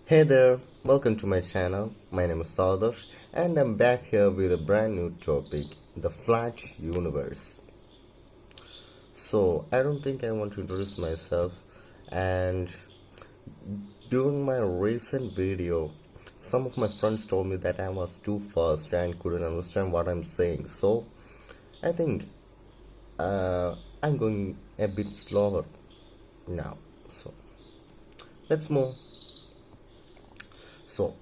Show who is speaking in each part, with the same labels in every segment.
Speaker 1: Hey there, welcome to my channel. My name is Saudash and I'm back here with a brand new topic, the flat universe. So, I don't think I want to introduce myself, and during my recent video, some of my friends told me that I was too fast and couldn't understand what I'm saying. So, I think I'm going a bit slower now. So, let's move. So,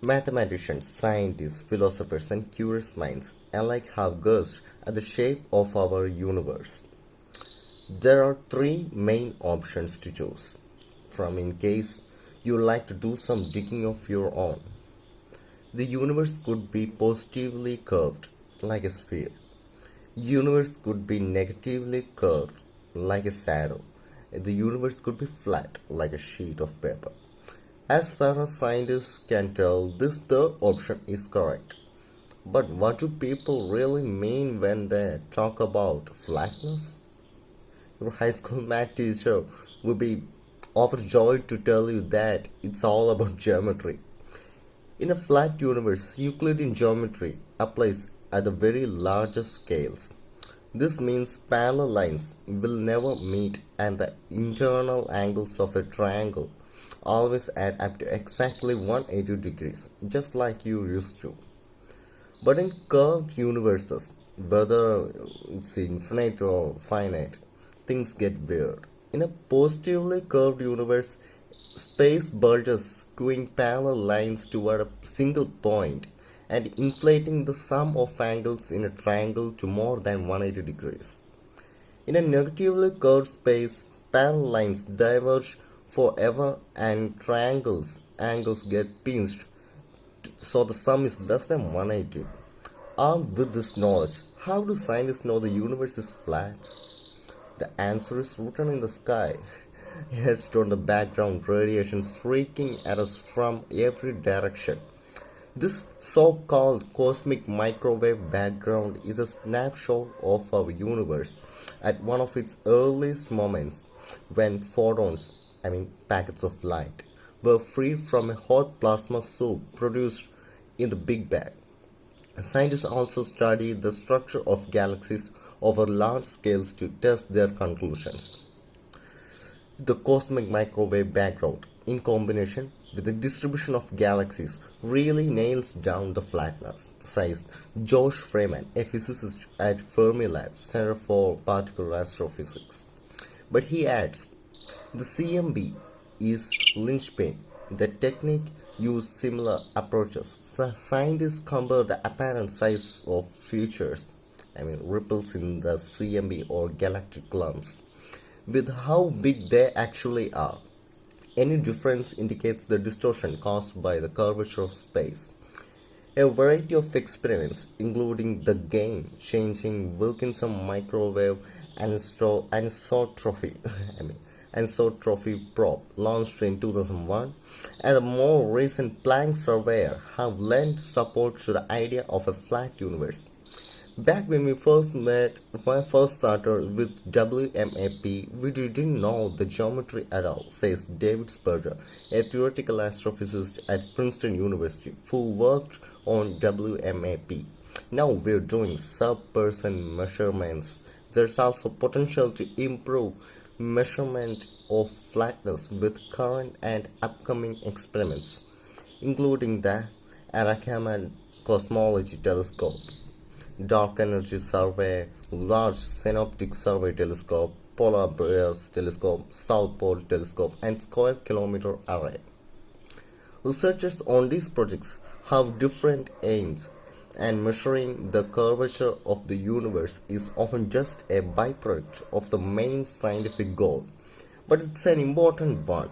Speaker 1: mathematicians, scientists, philosophers, and curious minds alike have guessed at the shape of our universe. There are three main options to choose from in case you like to do some digging of your own. The universe could be positively curved like a sphere. Universe could be negatively curved like a shadow. The universe could be flat like a sheet of paper. As far as scientists can tell, this third option is correct. But what do people really mean when they talk about flatness? Your high school math teacher would be overjoyed to tell you that it's all about geometry. In a flat universe, Euclidean geometry applies at the very largest scales. This means parallel lines will never meet and the internal angles of a triangle always add up to exactly 180 degrees, just like you used to. But in curved universes, whether it's infinite or finite, things get weird. In a positively curved universe, space bulges skewing parallel lines toward a single point and inflating the sum of angles in a triangle to more than 180 degrees. In a negatively curved space, parallel lines diverge forever and triangles angles get pinched so the sum is less than 180. Armed with this knowledge, how do scientists know the universe is flat? The answer is written in the sky, etched on the background radiation streaking at us from every direction. This so-called cosmic microwave background is a snapshot of our universe at one of its earliest moments when photons, packets of light, were freed from a hot plasma soup produced in the Big Bang. Scientists also study the structure of galaxies over large scales to test their conclusions. The cosmic microwave background, in combination with the distribution of galaxies, really nails down the flatness, says Josh Freeman, a physicist at Fermilab Center for Particle Astrophysics. But he adds, the CMB is linchpin. The technique used similar approaches. Scientists compare the apparent size of features, ripples in the CMB or galactic clumps, with how big they actually are. Any difference indicates the distortion caused by the curvature of space. A variety of experiments, including the game-changing Wilkinson microwave anisotropy, anisotropy probe launched in 2001, and the more recent Planck surveyor have lent support to the idea of a flat universe. Back when I first started with WMAP, we didn't know the geometry at all, says David Sperger, a theoretical astrophysicist at Princeton University who worked on WMAP. Now we're doing sub-person measurements. There's also potential to improve measurement of flatness with current and upcoming experiments, including the Atacama Cosmology Telescope, Dark Energy Survey, Large Synoptic Survey Telescope, Polar Bears Telescope, South Pole Telescope, and Square Kilometer Array. Researchers on these projects have different aims, and measuring the curvature of the universe is often just a byproduct of the main scientific goal, but it's an important one.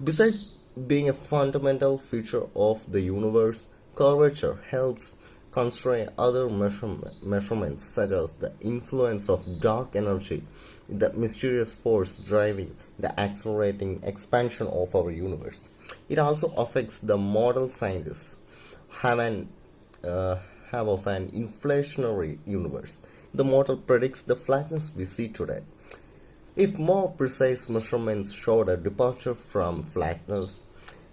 Speaker 1: Besides being a fundamental feature of the universe, curvature helps constrain other measurements such as the influence of dark energy, the mysterious force driving the accelerating expansion of our universe. It also affects the model scientists have of an inflationary universe. The model predicts the flatness we see today. If more precise measurements showed a departure from flatness,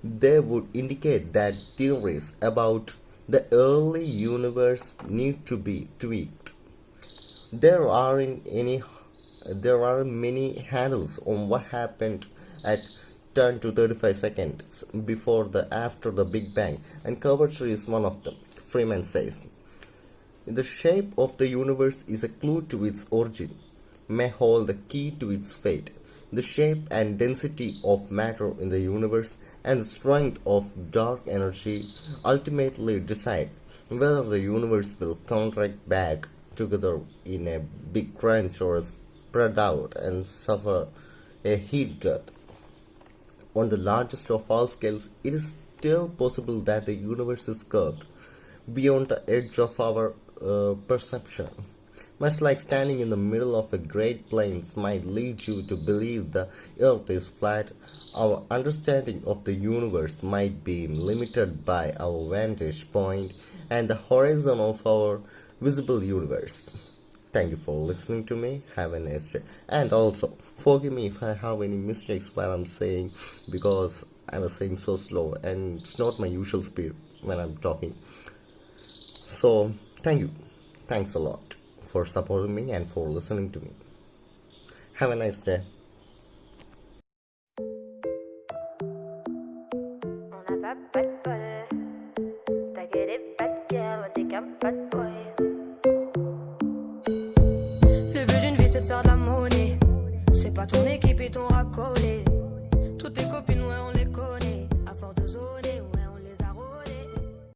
Speaker 1: they would indicate that theories about the early universe need to be tweaked. There aren't any there are many handles on what happened at 10 to 35 seconds before the after the Big Bang, and curvature is one of them. Freeman says, the shape of the universe is a clue to its origin, may hold the key to its fate. The shape and density of matter in the universe and the strength of dark energy ultimately decide whether the universe will contract back together in a big crunch or spread out and suffer a heat death. On the largest of all scales, it is still possible that the universe is curved beyond the edge of our perception. Much like standing in the middle of a great plain might lead you to believe the earth is flat, our understanding of the universe might be limited by our vantage point and the horizon of our visible universe. Thank you for listening to me. Have a nice day. And also, forgive me if I have any mistakes while I'm saying, because I was saying so slow and it's not my usual speed when I'm talking. So, thank you. Thanks a lot for supporting me and for listening to me. Have a nice day.
Speaker 2: On n'a pas de bol. T'as que des bad girls, t'es qu'un bad boy. Le but d'une vie c'est de faire de la monnaie. C'est pas ton équipe et ton raccord.